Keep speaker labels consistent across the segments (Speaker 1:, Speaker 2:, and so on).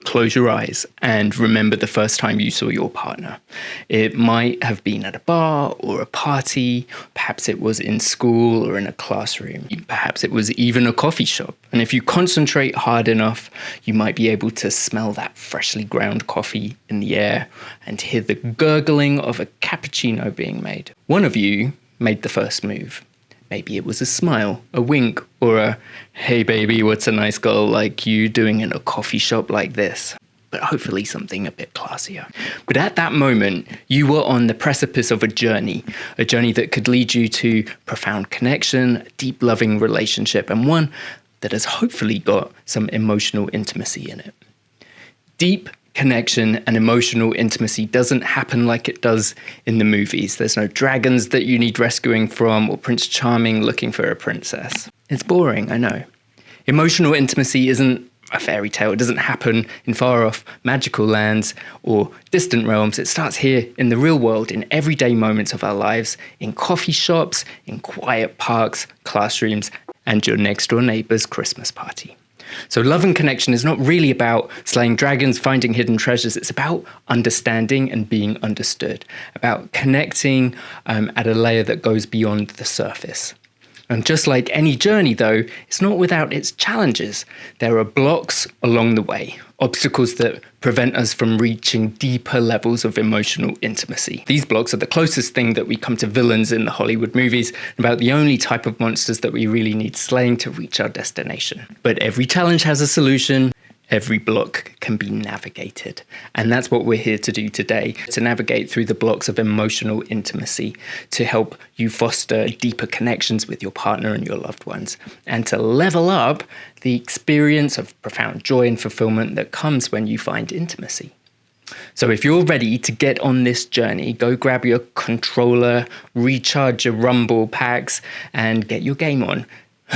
Speaker 1: Close your eyes and remember the first time you saw your partner. It might have been at a bar or a party. Perhaps it was in school or in a classroom. Perhaps it was even a coffee shop. And if you concentrate hard enough, you might be able to smell that freshly ground coffee in the air and hear the gurgling of a cappuccino being made. One of you made the first move. Maybe it was a smile, a wink, or a, hey baby, what's a nice girl like you doing in a coffee shop like this? But hopefully something a bit classier. But at that moment, you were on the precipice of a journey that could lead you to profound connection, a deep loving relationship, and one that has hopefully got some emotional intimacy in it. Deep connection and emotional intimacy doesn't happen like it does in the movies. There's no dragons that you need rescuing from or Prince Charming looking for a princess. It's boring, I know. Emotional intimacy isn't a fairy tale. It doesn't happen in far off magical lands or distant realms. It starts here in the real world, in everyday moments of our lives, in coffee shops, in quiet parks, classrooms, and your next door neighbor's Christmas party. So love and connection is not really about slaying dragons, finding hidden treasures. It's about understanding and being understood, about connecting at a layer that goes beyond the surface. And just like any journey, though, it's not without its challenges. There are blocks along the way, obstacles that prevent us from reaching deeper levels of emotional intimacy. These blocks are the closest thing that we come to villains in the Hollywood movies, about the only type of monsters that we really need slaying to reach our destination. But every challenge has a solution. Every block can be navigated. And that's what we're here to do today, to navigate through the blocks of emotional intimacy, to help you foster deeper connections with your partner and your loved ones, and to level up the experience of profound joy and fulfillment that comes when you find intimacy. So if you're ready to get on this journey, go grab your controller, recharge your rumble packs, and get your game on.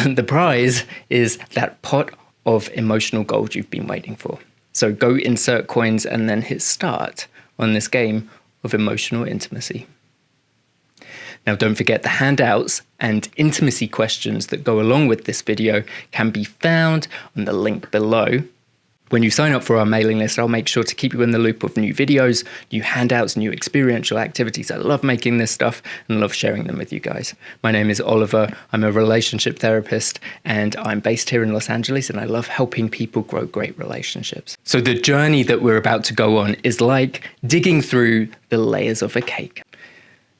Speaker 1: The prize is that pot of emotional gold you've been waiting for. So go insert coins and then hit start on this game of emotional intimacy. Now don't forget the handouts and intimacy questions that go along with this video can be found on the link below. When you sign up for our mailing list, I'll make sure to keep you in the loop of new videos, new handouts, new experiential activities. I love making this stuff and love sharing them with you guys. My name is Oliver. I'm a relationship therapist and I'm based here in Los Angeles, and I love helping people grow great relationships. So the journey that we're about to go on is like digging through the layers of a cake.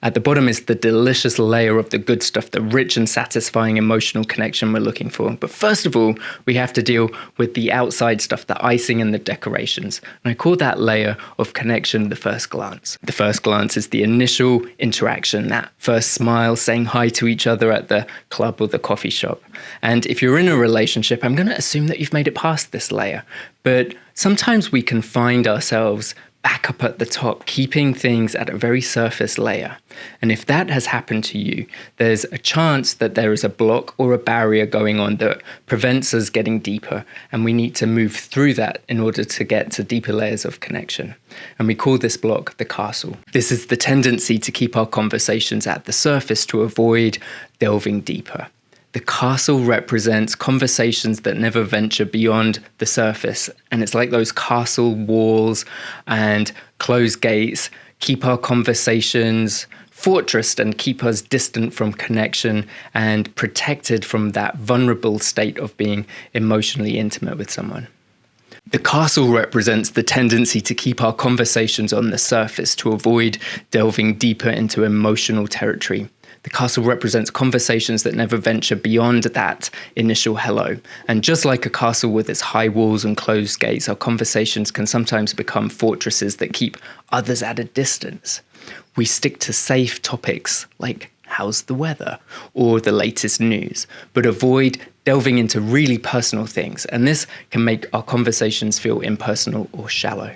Speaker 1: At the bottom is the delicious layer of the good stuff, the rich and satisfying emotional connection we're looking for. But first of all, we have to deal with the outside stuff, the icing and the decorations. And I call that layer of connection the first glance. The first glance is the initial interaction, that first smile, saying hi to each other at the club or the coffee shop. And if you're in a relationship, I'm going to assume that you've made it past this layer. But sometimes we can find ourselves back up at the top, keeping things at a very surface layer. And if that has happened to you, there's a chance that there is a block or a barrier going on that prevents us getting deeper. And we need to move through that in order to get to deeper layers of connection. And we call this block the castle. This is the tendency to keep our conversations at the surface to avoid delving deeper. The castle represents conversations that never venture beyond the surface. And it's like those castle walls and closed gates keep our conversations fortressed and keep us distant from connection and protected from that vulnerable state of being emotionally intimate with someone. The castle represents the tendency to keep our conversations on the surface to avoid delving deeper into emotional territory. The castle represents conversations that never venture beyond that initial hello. And just like a castle with its high walls and closed gates, our conversations can sometimes become fortresses that keep others at a distance. We stick to safe topics like how's the weather or the latest news, but avoid delving into really personal things. And this can make our conversations feel impersonal or shallow.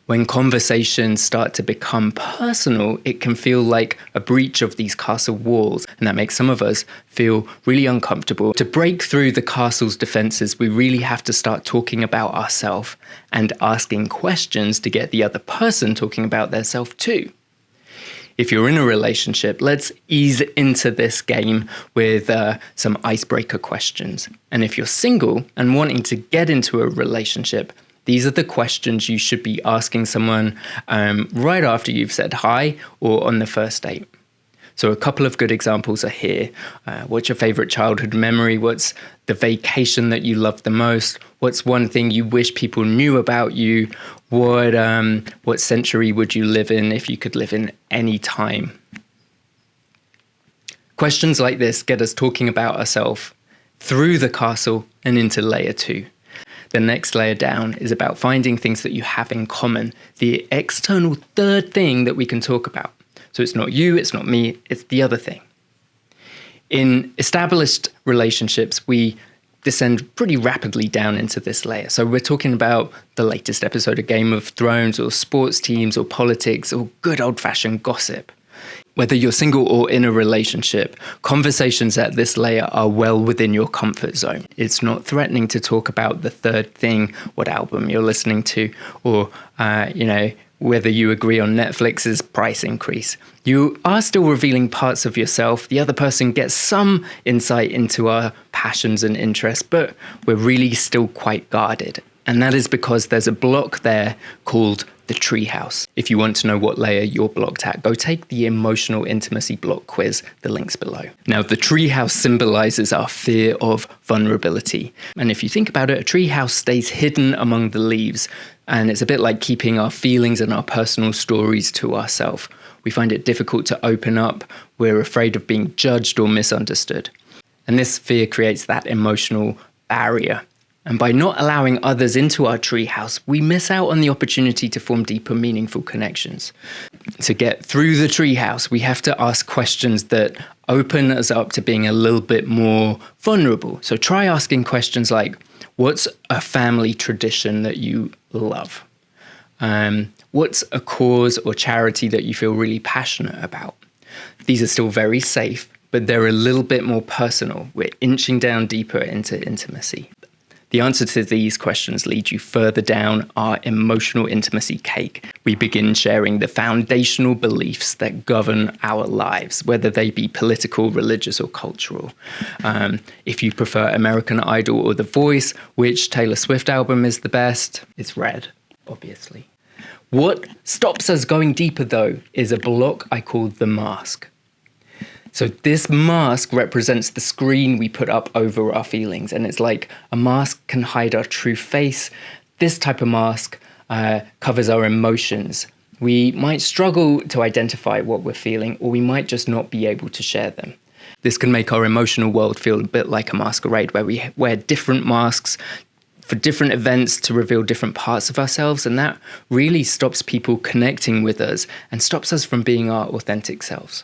Speaker 1: When conversations start to become personal, it can feel like a breach of these castle walls, and that makes some of us feel really uncomfortable. To break through the castle's defenses, we really have to start talking about ourselves and asking questions to get the other person talking about their self too. If you're in a relationship, let's ease into this game with some icebreaker questions. And if you're single and wanting to get into a relationship, These are the questions you should be asking someone right after you've said hi or on the first date. So a couple of good examples are here. What's your favorite childhood memory? What's the vacation that you love the most? What's one thing you wish people knew about you? What century would you live in if you could live in any time? Questions like this get us talking about ourselves through the castle and into layer 2. The next layer down is about finding things that you have in common, the external third thing that we can talk about. So it's not you, it's not me, it's the other thing. In established relationships, we descend pretty rapidly down into this layer. So we're talking about the latest episode of Game of Thrones or sports teams or politics or good old-fashioned gossip. Whether you're single or in a relationship, conversations at this layer are well within your comfort zone. It's not threatening to talk about the third thing, what album you're listening to, or, whether you agree on Netflix's price increase. You are still revealing parts of yourself. The other person gets some insight into our passions and interests, but we're really still quite guarded. And that is because there's a block there called the Treehouse. If you want to know what layer you're blocked at, go take the emotional intimacy block quiz. The link's below. Now, the Treehouse symbolizes our fear of vulnerability. And if you think about it, a treehouse stays hidden among the leaves. And it's a bit like keeping our feelings and our personal stories to ourselves. We find it difficult to open up. We're afraid of being judged or misunderstood. And this fear creates that emotional barrier. And by not allowing others into our treehouse, we miss out on the opportunity to form deeper, meaningful connections. To get through the treehouse, we have to ask questions that open us up to being a little bit more vulnerable. So try asking questions like, what's a family tradition that you love? What's a cause or charity that you feel really passionate about? These are still very safe, but they're a little bit more personal. We're inching down deeper into intimacy. The answer to these questions leads you further down our emotional intimacy cake. We begin sharing the foundational beliefs that govern our lives, whether they be political, religious, or cultural. If you prefer American Idol or The Voice, which Taylor Swift album is the best? It's Red, obviously. What stops us going deeper, though, is a block I call the mask. So this mask represents the screen we put up over our feelings. And it's like a mask can hide our true face. This type of mask covers our emotions. We might struggle to identify what we're feeling, or we might just not be able to share them. This can make our emotional world feel a bit like a masquerade, where we wear different masks for different events to reveal different parts of ourselves. And that really stops people connecting with us and stops us from being our authentic selves.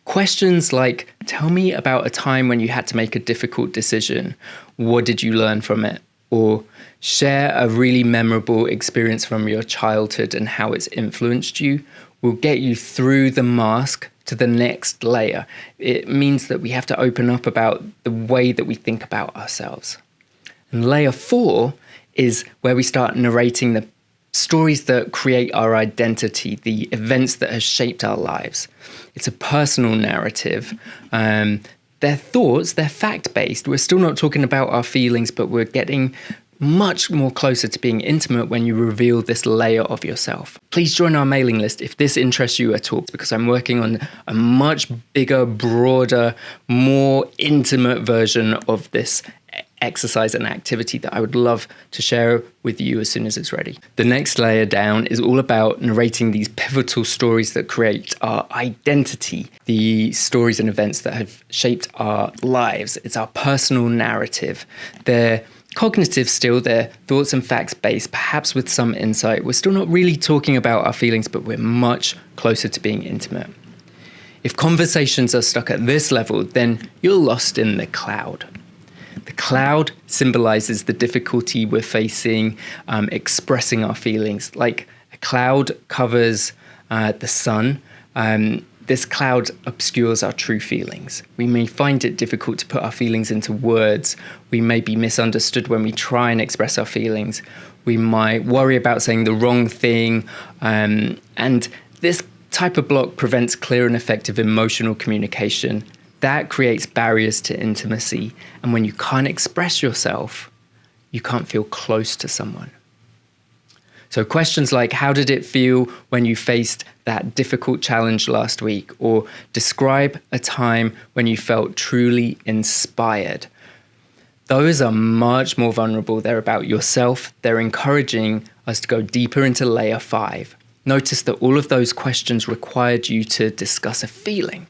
Speaker 1: Questions like, tell me about a time when you had to make a difficult decision. What did you learn from it? Or share a really memorable experience from your childhood and how it's influenced you will get you through the mask to the next layer. It means that we have to open up about the way that we think about ourselves. And layer 4 is where we start narrating the stories that create our identity, the events that have shaped our lives. It's a personal narrative. They're thoughts, they're fact-based. We're still not talking about our feelings, but we're getting much more closer to being intimate when you reveal this layer of yourself. Please join our mailing list if this interests you at all, because I'm working on a much bigger, broader, more intimate version of this exercise and activity that I would love to share with you as soon as it's ready. The next layer down is all about narrating these pivotal stories that create our identity, the stories and events that have shaped our lives. It's our personal narrative. They're cognitive still, they're thoughts and facts based, perhaps with some insight. We're still not really talking about our feelings, but we're much closer to being intimate. If conversations are stuck at this level, then you're lost in the cloud. The cloud symbolizes the difficulty we're facing expressing our feelings. Like a cloud covers the sun, this cloud obscures our true feelings. We may find it difficult to put our feelings into words. We may be misunderstood when we try and express our feelings. We might worry about saying the wrong thing. And this type of block prevents clear and effective emotional communication. That creates barriers to intimacy. And when you can't express yourself, you can't feel close to someone. So questions like, how did it feel when you faced that difficult challenge last week? Or describe a time when you felt truly inspired. Those are much more vulnerable. They're about yourself. They're encouraging us to go deeper into layer 5. Notice that all of those questions required you to discuss a feeling.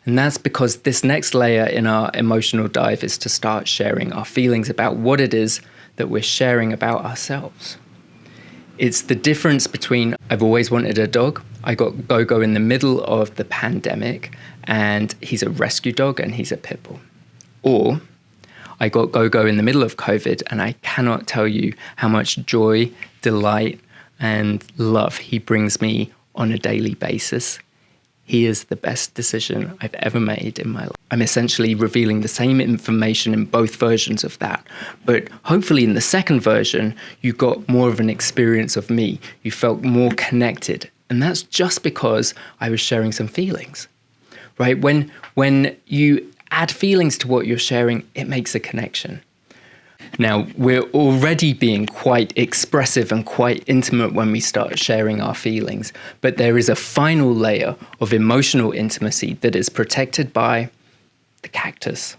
Speaker 1: And that's because this next layer in our emotional dive is to start sharing our feelings about what it is that we're sharing about ourselves. It's the difference between, I've always wanted a dog. I got Gogo in the middle of the pandemic, and he's a rescue dog and he's a pit bull. Or I got Gogo in the middle of COVID, and I cannot tell you how much joy, delight, and love he brings me on a daily basis. He is the best decision I've ever made in my life. I'm essentially revealing the same information in both versions of that. But hopefully in the second version, you got more of an experience of me. You felt more connected. And that's just because I was sharing some feelings, right? When you add feelings to what you're sharing, it makes a connection. Now, we're already being quite expressive and quite intimate when we start sharing our feelings, but there is a final layer of emotional intimacy that is protected by the cactus.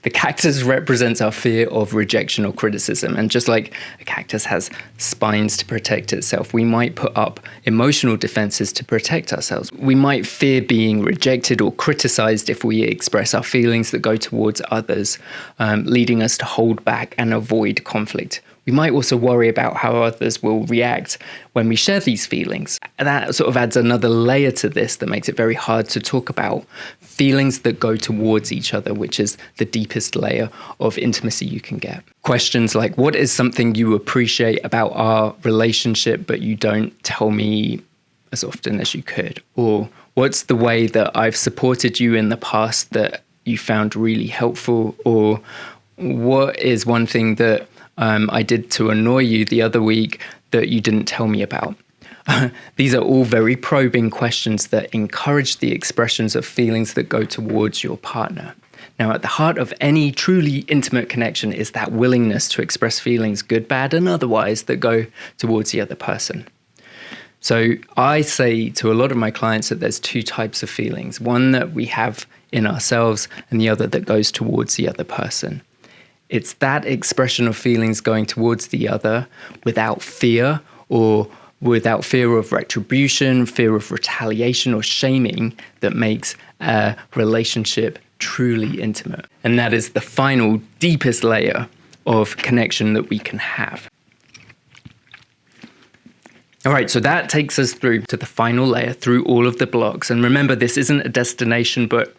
Speaker 1: The cactus represents our fear of rejection or criticism, and just like a cactus has spines to protect itself, we might put up emotional defenses to protect ourselves. We might fear being rejected or criticized if we express our feelings that go towards others, leading us to hold back and avoid conflict. We might also worry about how others will react when we share these feelings. That sort of adds another layer to this that makes it very hard to talk about feelings that go towards each other, which is the deepest layer of intimacy you can get. Questions like, what is something you appreciate about our relationship but you don't tell me as often as you could? Or what's the way that I've supported you in the past that you found really helpful? Or what is one thing that I did to annoy you the other week that you didn't tell me about? These are all very probing questions that encourage the expressions of feelings that go towards your partner. Now, at the heart of any truly intimate connection is that willingness to express feelings, good, bad, and otherwise, that go towards the other person. So I say to a lot of my clients that there's two types of feelings, one that we have in ourselves and the other that goes towards the other person. It's that expression of feelings going towards the other without fear or without fear of retribution, fear of retaliation or shaming that makes a relationship truly intimate. And that is the final, deepest layer of connection that we can have. All right, so that takes us through to the final layer, through all of the blocks. And remember, this isn't a destination, but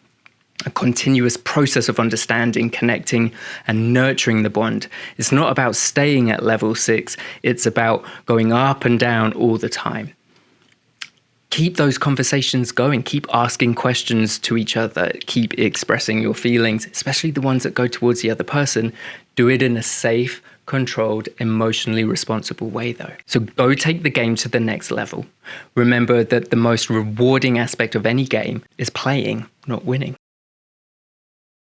Speaker 1: a continuous process of understanding, connecting, and nurturing the bond. It's not about staying at level 6. It's about going up and down all the time. Keep those conversations going. Keep asking questions to each other. Keep expressing your feelings, especially the ones that go towards the other person. Do it in a safe, controlled, emotionally responsible way, though. So go take the game to the next level. Remember that the most rewarding aspect of any game is playing, not winning.